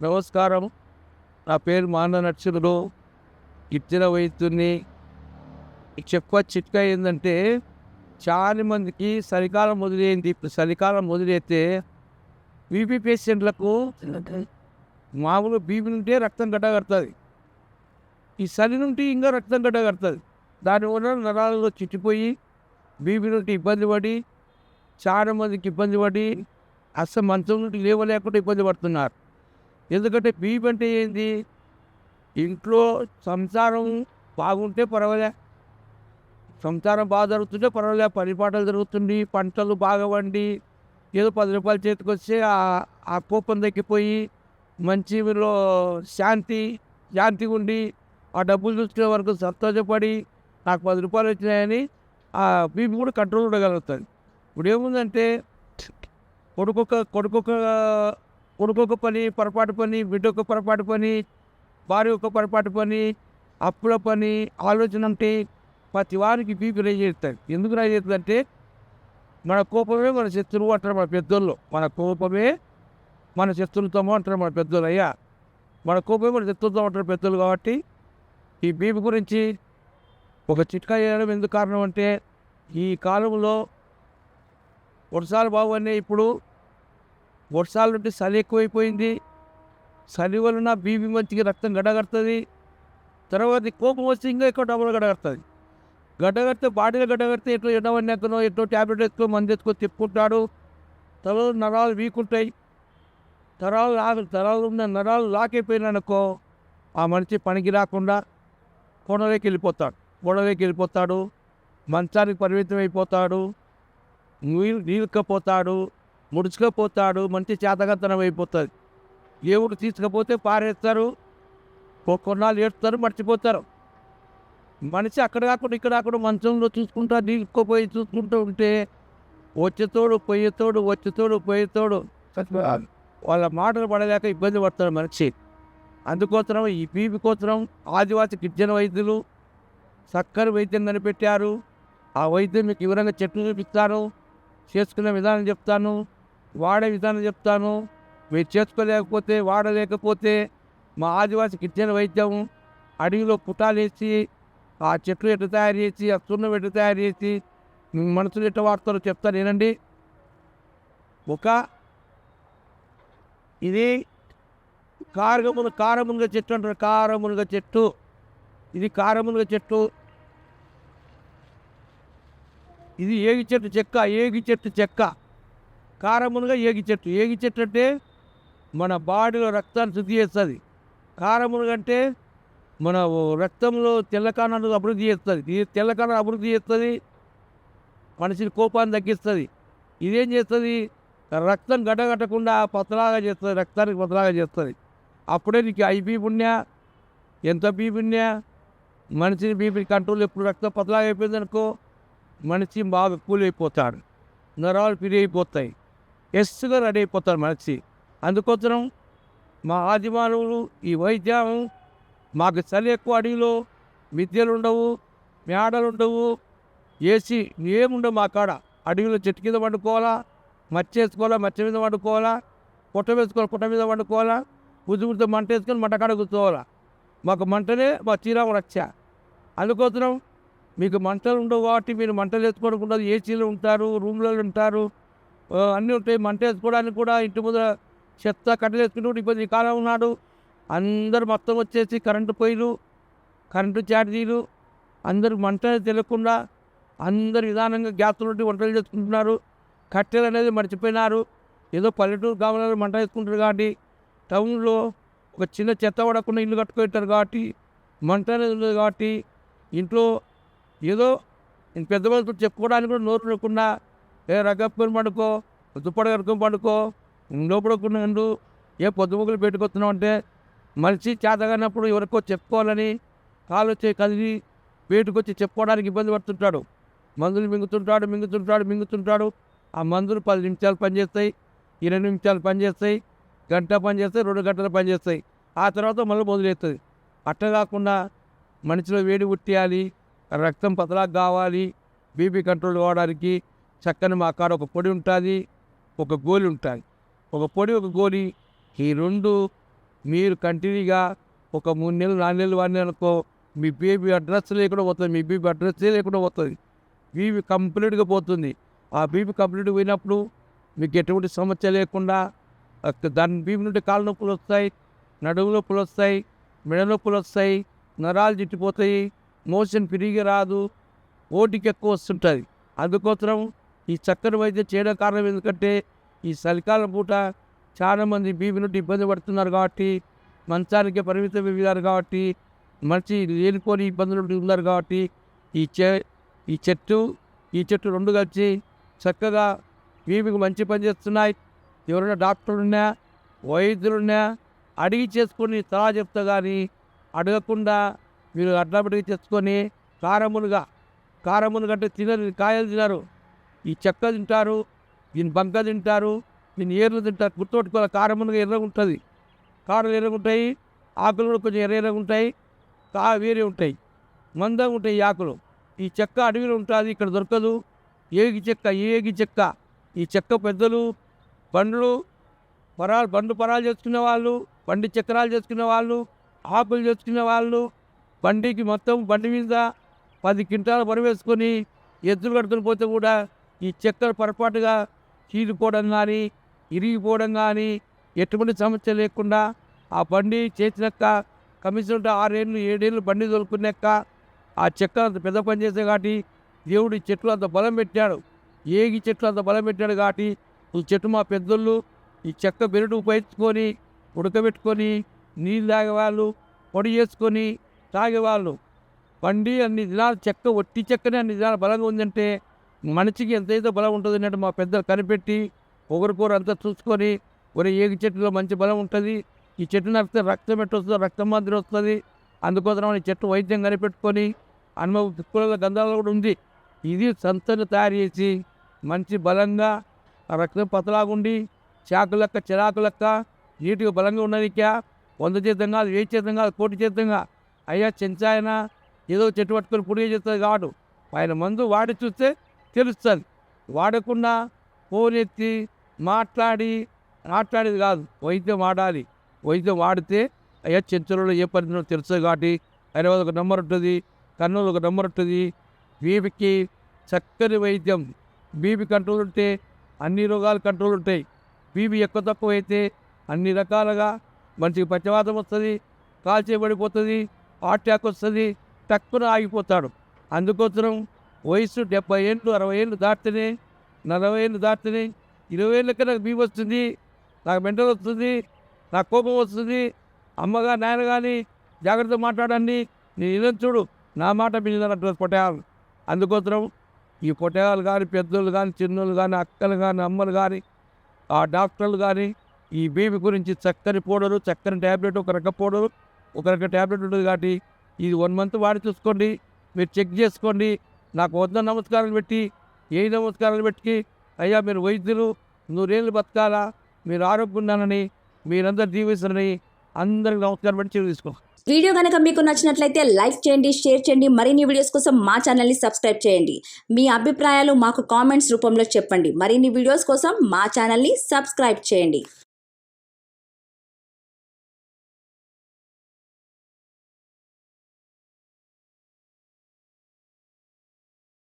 నమస్కారం. నా పేరు మాన నరసింహులు. గిరిజన వైద్యుడిని. ఈ చెప్ప చిట్కా ఏందంటే, చాలా మందికి చలికాలం మొదలైంది. ఇప్పుడు చలికాలం మొదలైతే బీపీ పేషెంట్లకు మామూలు బీపీ నుంటే రక్తం గడ్డకడతది. ఈ చలి నుండి ఇంకా రక్తం గడ్డకడతది. దానివల్ల నరాలలో చిట్టిపోయి బీపీ నుండి ఇబ్బంది పడి, చాలా మందికి ఇబ్బంది పడి అస్సలు మంచం నుండి లేవలేకుండా ఇబ్బంది పడుతున్నారు. ఎందుకంటే బీపీ అంటే ఏంది? ఇంట్లో సంసారం బాగుంటే పర్వాలే. సంసారం బాగా జరుగుతుంటే పర్వాలే. పని పాటలు జరుగుతుంది, పంటలు బాగా పండి, ఏదో రూ. 10 చేతికొస్తే ఆ కోపం తగ్గిపోయి మంచిలో శాంతిగా ఉండి, ఆ డబ్బులు చూసుకునే వరకు సంతోషపడి నాకు రూ. 10 వచ్చినాయని ఆ బీపీ కూడా కంట్రోల్ ఉండగలుగుతుంది. ఇప్పుడు ఏముందంటే కొడుకొక కొడుకొక పని, పొరపాటు పని, బిడ్డొక పొరపాటు పని, భార్య ఒక పొరపాటు పని, అప్పుల పని, ఆలోచన అంటే ప్రతి వారికి బీపీ రైజ్ చేస్తుంది. ఎందుకు రైజ్ చేస్తుందంటే, మన కోపమే మన శత్రువు అంటారు మన పెద్దోళ్ళు. మన కోపమే మన శత్రువులతోమో అంటారు మన పెద్దోళ్ళు. అయ్యా, మన కోపమే మన శత్రువులతో అంటారు పెద్దోళ్ళు. కాబట్టి ఈ బీపీ గురించి ఒక చిట్కా చేయడం ఎందుకు కారణం అంటే, ఈ కాలంలో వర్షాలు బాగున్నాయి. ఇప్పుడు వర్షాల నుండి చలి ఎక్కువైపోయింది. చలి వలన బీపీ మంచిగా రక్తం గడ్డగడుతుంది. తర్వాత కోపం వస్తే ఇంకా ఎక్కువ డబ్బులు గడ్డగడుతుంది. గడ్డగడితే బాడీలో గడ్డగడితే ఎట్లా ఎండవన్నెక్కనో ఎట్లో ట్యాబ్లెట్ వేసుకో మందు తెచ్చుకొని తిప్పుకుంటాడు. తర్వాత నరాలు వీకుంటాయి. తరాలు ఉన్న నరాలు లాకైపోయినానుకో ఆ మనిషి పనికి రాకుండా గొడవలోకి వెళ్ళిపోతాడు. మంచానికి పరిమితం అయిపోతాడు. నీళ్ళకపోతాడు, ముడుచుకపోతాడు. మంచి చేతగంతనం అయిపోతుంది. దేవుడు తీసుకపోతే పారేస్తారు. కొన్నాళ్ళు ఏడుస్తారు, మర్చిపోతారు. మనిషి అక్కడ కాకుండా ఇక్కడ కాకుండా మంచంలో చూసుకుంటా నీళ్ళుకోపోయి చూసుకుంటూ ఉంటే వచ్చేతోడు పోయేతోడు వాళ్ళ మాటలు పడలేక ఇబ్బంది పడతాడు మనిషి. అందుకోసం ఈ బీపీ కోసం ఆదివాసి గిరిజన వైద్యులు చక్కని వైద్యం కనిపెట్టారు. ఆ వైద్యం మీకు వివరంగా చెట్లు చూపిస్తాను, చేసుకునే విధానం చెప్తాను, వాడే విధానం చెప్తాను. మీరు చేసుకోలేకపోతే, వాడలేకపోతే మా ఆదివాసి గిరిజన వైద్యం అడవిలో పుటాలేసి ఆ చెట్లు ఎట్లా తయారు చేసి, ఆ సున్నం ఎట్లా తయారు చేసి మనుషులు ఎట్లా వాడతారో చెప్తాను ఏనండి. ఇది కారమునగ చెట్టు అంటారు. కారమునగ చెట్టు. ఇది కారమునగ చెట్టు. ఇది ఏగి చెట్టు చెక్క. కారమునగ ఏగి చెట్టు అంటే మన బాడీలో రక్తాన్ని శుద్ధి చేస్తుంది. కారమునగ అంటే మన రక్తంలో తెల్లకాణాలు అభివృద్ధి చేస్తుంది. ఇది తెల్లకాణాలు అభివృద్ధి చేస్తుంది, మనిషిని కోపాన్ని తగ్గిస్తుంది. ఇదేం చేస్తుంది? రక్తం గడ్డగట్టకుండా పతలాగా చేస్తుంది, రక్తానికి పతలాగా చేస్తుంది. అప్పుడే నీకు హై బీపీ ఉన్నా, ఎంత బీపీ ఉన్నా, మనిషిని బీపీ కంట్రోల్ ఎప్పుడు రక్తం పతలాగా అయిపోయింది అనుకో మనిషి బాగా కూల్ అయిపోతాడు, నరాలు పిరి అయిపోతాయి, ఎస్గా రెడీ అయిపోతారు మనిషి. అందుకోసం మా ఆదిమానవులు ఈ వైద్యం మాకు చలి ఎక్కువ, అడవిలో మిద్దెలు ఉండవు, మేడలు ఉండవు, ఏసీ ఏముండవు మా కాడ. అడవిలో చెట్టు కింద వండుకోవాలా, మచ్చ మీద వండుకోవాలా, పుట్ట మీద వండుకోవాలా, ఉద్దుగుడితో మంట వేసుకొని మంట కాడ కూర్చోవాలా. మాకు మంటనే మా చీరాము రక్ష. అందుకోసం మీకు మంటలు ఉండవు కాబట్టి మీరు మంటలు వేసుకోవడానికి ఉండదు. ఏసీలు ఉంటారు, రూమ్లలో ఉంటారు, అన్నీ ఉంటాయి. మంట వేసుకోవడానికి కూడా ఇంటి ముందర చెత్త కట్టెలు వేసుకుంటూ ఇబ్బంది. ఈ కాలం ఉన్నాడు అందరూ మొత్తం వచ్చేసి కరెంటు ఛార్జీలు, అందరూ మంట తెలియకుండా అందరు విధానంగా గ్యాస్ల నుండి వంటలు చేసుకుంటున్నారు. కట్టెలు అనేది మర్చిపోయినారు. ఏదో పల్లెటూరు గ్రామాలలో మంట వేసుకుంటారు కాబట్టి, టౌన్లో ఒక చిన్న చెత్త పడకుండా ఇల్లు కట్టుకుంటారు కాబట్టి, మంట అనేది ఉండదు కాబట్టి, ఇంట్లో ఏదో పెద్ద మనుషులు చెప్పుకోవడానికి కూడా నోరు లేకుండా రగప్పుకొని పండుకో, దుప్పటి కడుక్కొని పండుకో, లోపడకుండా ఉండు, పొద్దుముగ్గులు పెట్టుకొస్తున్నావు అంటే మనిషి చేతగానప్పుడు ఎవరికో చెప్పుకోవాలని కాలు వచ్చి కదిలి బయటకు చెప్పుకోవడానికి ఇబ్బంది పడుతుంటాడు. మందులు మింగుతుంటాడు. ఆ మందులు 10 నిమిషాలు పనిచేస్తాయి, 20 నిమిషాలు పనిచేస్తాయి, గంట పనిచేస్తాయి, 2 గంటలు పనిచేస్తాయి. ఆ తర్వాత మళ్ళీ మొదలవుతుంది. అట్లా కాకుండా మనిషిలో వేడి పుట్టేయాలి, రక్తం పతలాగా కావాలి, బీపీ కంట్రోల్ కావడానికి చక్కని మా కాడ ఒక పొడి ఉంటుంది, ఒక గోలి ఉంటుంది. ఒక పొడి, ఒక గోలి, ఈ రెండు మీరు కంటిన్యూగా ఒక 3 నెలలు 4 నెలలు వాడినారనుకో మీ బీపీ అడ్రస్ లేకుండా పోతుంది. మీ బీపీ అడ్రస్సే లేకుండా పోతుంది. బీపీ కంప్లీట్గా పోతుంది. ఆ బీపీ కంప్లీట్గా పోయినప్పుడు మీకు ఎటువంటి సమస్య లేకుండా దాని బీపీ నుండి కాళ్ళ నొప్పులు వస్తాయి, నడుము నొప్పులు వస్తాయి, మెడ నొప్పులు వస్తాయి, నరాలు జిట్టిపోతాయి, మోషన్ ఫ్రీగా రాదు, ఓటికి ఎక్కువ వస్తుంటుంది. అందుకోసం ఈ చక్కని వైద్యం చేయడం కారణం ఎందుకంటే ఈ చలికాలం పూట చాలామంది బీపీ నుండి ఇబ్బంది పడుతున్నారు కాబట్టి, మంచానికి పరిమితం అయ్యారు కాబట్టి, మంచి లేనిపోని ఇబ్బందులు ఉన్నారు కాబట్టి ఈ చెట్టు రెండు కలిసి చక్కగా బీపీకి మంచి పని చేస్తున్నాయి. ఎవరైనా డాక్టర్లున్నా వైద్యులున్నా అడిగి చేసుకొని సలహా చెప్తా కానీ అడగకుండా మీరు అడ్డాబడికి తెచ్చుకొని కారమునుగా అంటే తినరు, కాయలు తినరు, ఈ చెక్క తింటారు, దీని బంక తింటారు, దీని ఏర్లు తింటారు. గుర్తుపెట్టుకోవాలి, కారమునుగా ఎర్రగా ఉంటుంది, కాడలు ఎర్రగా ఉంటాయి, ఆకులు కూడా కొంచెం ఎర్రగా ఉంటాయి, వేరే ఉంటాయి, మందంగా ఉంటాయి ఈ ఆకులు. ఈ చెక్క అడవిలో ఉంటుంది, ఇక్కడ దొరకదు. ఏగి చెక్క ఈ చెక్క పెద్దలు బండ్లు పరాలు చేసుకునే వాళ్ళు, బండి చక్రాలు చేసుకునే వాళ్ళు, ఆకులు చేసుకునే వాళ్ళు, బండికి మొత్తం బండి మీద 10 క్వింటాలు బరువు వేసుకొని ఎద్దులు కట్టుకుని పోతే కూడా ఈ చెక్కలు పొరపాటుగా చీలిపోవడం కానీ ఇరిగిపోవడం కానీ ఎటువంటి సమస్య లేకుండా ఆ బండి చేసినాక కమిషన్ ఉంటే 6 ఏళ్ళు 7 ఏళ్ళు బండి తోలుకున్నాక ఆ చెక్క అంత పెద్ద పని చేసే కాబట్టి దేవుడు ఈ చెట్లు అంత బలం పెట్టాడు. ఏగి చెట్లు అంత బలం పెట్టాడు కాబట్టి ఈ చెట్టు మా పెద్దోళ్ళు ఈ చెక్క బెరడు ఉపయోగించుకొని ఉడకబెట్టుకొని నీళ్ళు తాగేవాళ్ళు, పొడి చేసుకొని తాగేవాళ్ళు. బండి అన్ని దినాలు చెక్క ఒట్టి చెక్కనే అన్ని దినాలు బలంగా ఉందంటే మనిషికి ఎంతైతే బలం ఉంటుంది అన్నట్టు మా పెద్దలు కనిపెట్టి ఒకరికొరు అంతా చూసుకొని ఒరే ఏగి చెట్టులో మంచి బలం ఉంటుంది, ఈ చెట్టు నడిపితే రక్తం ఎట్టు వస్తుంది, రక్తం మాదిరి వస్తుంది, అందుకోసం ఈ చెట్టు వైద్యం కనిపెట్టుకొని అనుభవ దిక్కుల గంధాలు కూడా ఉంది. ఇది సంతను తయారు చేసి మంచి బలంగా రక్తం పతలాగుండి చిరాకు లెక్క నీటిగా బలంగా ఉన్నదికా 100 చేతం కాదు, 1000 చేతం కాదు, 1,000,000 చేతంగా అయ్యా చెంచాయన ఏదో చెట్టు పట్టుకొని పుడిగే చేస్తుంది కాదు. ఆయన మందు వాడి చూస్తే తెలుస్తుంది. వాడకుండా ఫోన్ ఎత్తి మాట్లాడేది కాదు, వైద్యం వాడాలి. వైద్యం వాడితే అయ్యా చెంచలలో ఏ పరిధిలో తెలుస్తుంది కాబట్టి హైదరాబాద్ ఒక నెంబర్ ఉంటుంది, కర్నూలు ఒక నెంబర్ ఉంటుంది. బీపీకి చక్కని వైద్యం. బీపీ కంట్రోల్ ఉంటే అన్ని రోగాలు కంట్రోల్ ఉంటాయి. బీపీ ఎక్కువ తక్కువ అయితే అన్ని రకాలుగా మనిషికి పక్షవాతం వస్తుంది, కాల్చేయబడిపోతుంది, హార్ట్ అటాక్ వస్తుంది, తక్కువ ఆగిపోతాడు. అందుకోసం వయసు 70 ఏళ్ళు 60 ఏళ్ళు దాటితేనే 40 ఏళ్ళు దాటితేనే 20 ఏళ్ళకి నాకు బీపీ వస్తుంది, నాకు మెంటల్ వస్తుంది, నాకు కోపం వస్తుంది, అమ్మగా నాయన కానీ జాగ్రత్తగా మాట్లాడండి, నేను ఇదని చూడు నా మాట వినదంటారు పొట్టేయాలు. అందుకోసం ఈ పొట్టేయాలు కానీ పెద్దోళ్ళు కానీ చిన్నోళ్ళు కానీ అక్కలు కానీ అమ్మలు కానీ ఆ డాక్టర్లు కానీ ఈ బీపీ గురించి చక్కని పౌడరు, చక్కని ట్యాబ్లెట్, ఒక రక పౌడరు, ఒక రక ట్యాబ్లెట్ ఉంటుంది కాబట్టి ఇది 1 మంత్ వాడి చూసుకోండి. మీరు చెక్ చేసుకోండి. నాకు 100 నమస్కారాలు పెట్టి 7 నమస్కారాలు పెట్టి అయ్యా మీరు వైద్యులు 100 ఏళ్ళు బతకాలా, మీరు ఆరోగ్యం ఉండాలని మీరందరూ దీవిస్తారని అందరికి నమస్కారం పెట్టి తీసుకో. వీడియో కనుక మీకు నచ్చినట్లయితే లైక్ చేయండి, షేర్ చేయండి. మరిన్ని వీడియోస్ కోసం మా ఛానల్ని సబ్స్క్రైబ్ చేయండి. మీ అభిప్రాయాలు మాకు కామెంట్స్ రూపంలో చెప్పండి. మరిన్ని వీడియోస్ కోసం మా ఛానల్ని సబ్స్క్రైబ్ చేయండి.